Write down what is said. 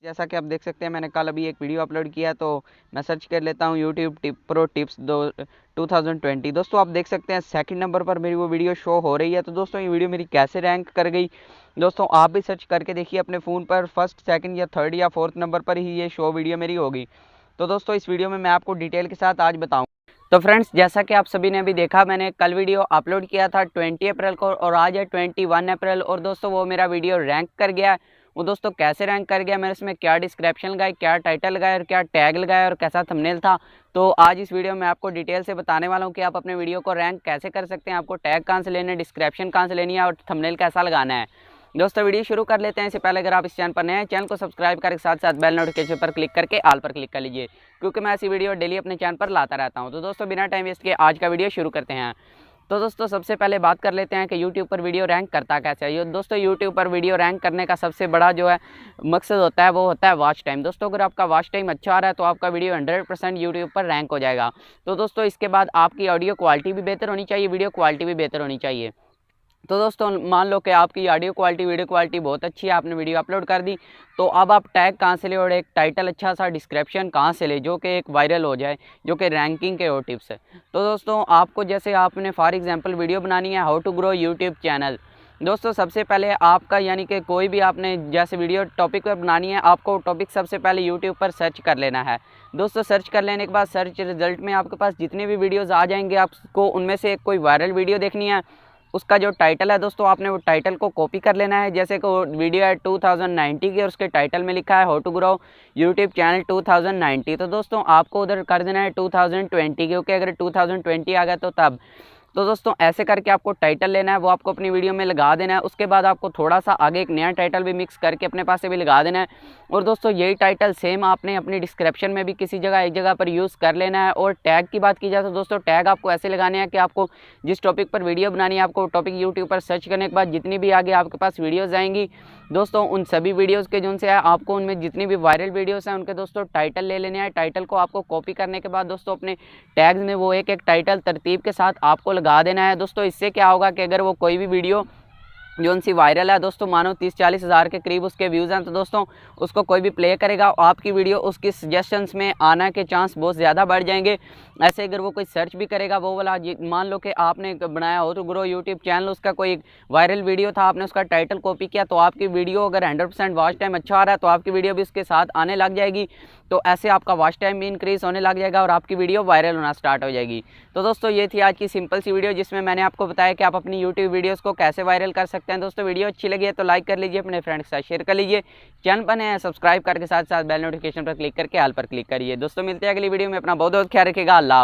जैसा कि आप देख सकते हैं मैंने कल अभी एक वीडियो अपलोड किया, तो मैं सर्च कर लेता हूँ यूट्यूब प्रो टिप्स 2020। दोस्तों आप देख सकते हैं सेकंड नंबर पर मेरी वो वीडियो शो हो रही है। तो दोस्तों ये वीडियो मेरी कैसे रैंक कर गई, दोस्तों आप भी सर्च करके देखिए अपने फ़ोन पर, फर्स्ट सेकंड या थर्ड या फोर्थ नंबर पर ही ये शो वीडियो मेरी होगी। तो दोस्तों इस वीडियो में मैं आपको डिटेल के साथ आज बताऊँ। तो फ्रेंड्स जैसा कि आप सभी ने अभी देखा, मैंने कल वीडियो अपलोड किया था 20 अप्रैल को और आज है 21 अप्रैल, और दोस्तों वो मेरा वीडियो रैंक कर गया। वो दोस्तों कैसे रैंक कर गया, मैंने इसमें क्या डिस्क्रिप्शन लगाई, क्या टाइटल लगाया और क्या टैग लगाया और कैसा थंबनेल था, तो आज इस वीडियो में आपको डिटेल से बताने वाला हूँ कि आप अपने वीडियो को रैंक कैसे कर सकते हैं, आपको टैग कहाँ से लेने, डिस्क्रिप्शन कहाँ से लेनी है और थंबनेल कैसा लगाना है। दोस्तों वीडियो शुरू कर लेते हैं। इससे पहले अगर आप इस चैनल पर नए हैं, चैनल को सब्सक्राइब करके साथ साथ बेल नोटिफिकेशन पर क्लिक करके ऑल पर क्लिक कर लीजिए, क्योंकि मैं ऐसी वीडियो डेली अपने चैनल पर लाता रहता हूं। तो दोस्तों बिना टाइम वेस्ट किए आज का वीडियो शुरू करते हैं। तो दोस्तों सबसे पहले बात कर लेते हैं कि YouTube पर वीडियो रैंक करता कैसे है। दोस्तों YouTube पर वीडियो रैंक करने का सबसे बड़ा जो है मकसद होता है वो होता है वॉच टाइम। दोस्तों अगर आपका वॉच टाइम अच्छा आ रहा है तो आपका वीडियो 100% YouTube पर रैंक हो जाएगा। तो दोस्तों इसके बाद आपकी ऑडियो क्वालिटी भी बेहतर होनी चाहिए, वीडियो क्वालिटी भी बेहतर होनी चाहिए। तो दोस्तों मान लो कि आपकी ऑडियो क्वालिटी वीडियो क्वालिटी बहुत अच्छी है, आपने वीडियो अपलोड कर दी, तो अब आप टैग कहाँ से ले और एक टाइटल अच्छा सा डिस्क्रिप्शन कहाँ से ले जो कि एक वायरल हो जाए, जो कि रैंकिंग के और टिप्स है। तो दोस्तों आपको जैसे आपने फॉर एग्जांपल वीडियो बनानी है how to grow YouTube channel. दोस्तों सबसे पहले आपका यानी कि कोई भी आपने जैसे वीडियो टॉपिक पर बनानी है, आपको टॉपिक सबसे पहले यूट्यूब पर सर्च कर लेना है। दोस्तों सर्च कर लेने के बाद सर्च रिजल्ट में आपके पास जितने भी वीडियोज़ आ जाएंगे, आपको उनमें से कोई वायरल वीडियो देखनी है, उसका जो टाइटल है दोस्तों आपने वो टाइटल को कॉपी कर लेना है। जैसे कि वीडियो है 2090 की और उसके टाइटल में लिखा है how to grow YouTube channel 2090, तो दोस्तों आपको उधर कर देना है 2020, क्योंकि अगर 2020 आ गया तो तब। तो दोस्तों ऐसे करके आपको टाइटल लेना है, वो आपको अपनी वीडियो में लगा देना है। उसके बाद आपको थोड़ा सा आगे एक नया टाइटल भी मिक्स करके अपने पास से भी लगा देना है। और दोस्तों यही टाइटल सेम आपने अपनी डिस्क्रिप्शन में भी किसी जगह एक जगह पर यूज़ कर लेना है। और टैग की बात की जाए तो दोस्तों टैग आपको ऐसे लगाने हैं कि आपको जिस टॉपिक पर वीडियो बनानी है, आपको टॉपिक यूट्यूब पर सर्च करने के बाद जितनी भी आगे आपके पास वीडियोज़ आएंगी दोस्तों, उन सभी वीडियोज़ के जिनसे है आपको उनमें जितनी भी वायरल वीडियोज़ हैं उनके दोस्तों टाइटल ले लेने हैं। टाइटल को आपको कॉपी करने के बाद दोस्तों अपने टैग्स में वो एक एक टाइटल तरतीब के साथ आपको लगा देना है। दोस्तों इससे क्या होगा कि अगर वो कोई भी वीडियो जो उनसी वायरल है दोस्तों, मानो 30-40 हज़ार के करीब उसके व्यूज़ हैं, तो दोस्तों उसको कोई भी प्ले करेगा आपकी वीडियो, उसकी सजेशंस में आने के चांस बहुत ज़्यादा बढ़ जाएंगे। ऐसे अगर वो कोई सर्च भी करेगा वो वाला, मान लो कि आपने बनाया हो तो ग्रो यूट्यूब चैनल, उसका कोई वायरल वीडियो था, आपने उसका टाइटल कॉपी किया, तो आपकी वीडियो अगर 100% वॉच टाइम अच्छा आ रहा है तो आपकी वीडियो भी उसके साथ आने लग जाएगी। तो ऐसे आपका वॉच टाइम भी इंक्रीज़ होने लग जाएगा और आपकी वीडियो वायरल होना स्टार्ट हो जाएगी। तो दोस्तों ये थी आज की सिंपल सी वीडियो, जिसमें मैंने आपको बताया कि आप अपनी यूट्यूब वीडियोज़ को कैसे वायरल कर सकते हैं। दोस्तों वीडियो अच्छी लगी है तो लाइक कर लीजिए, अपने फ्रेंड्स के साथ शेयर कर लीजिए, चैनल पर नए हैं सब्सक्राइब करके साथ साथ बेल नोटिफिकेशन पर क्लिक करके ऑल पर क्लिक करिए। दोस्तों मिलते हैं अगली वीडियो में, अपना बहुत बहुत ख्याल रखिएगा। अल्लाह हाफ़िज़।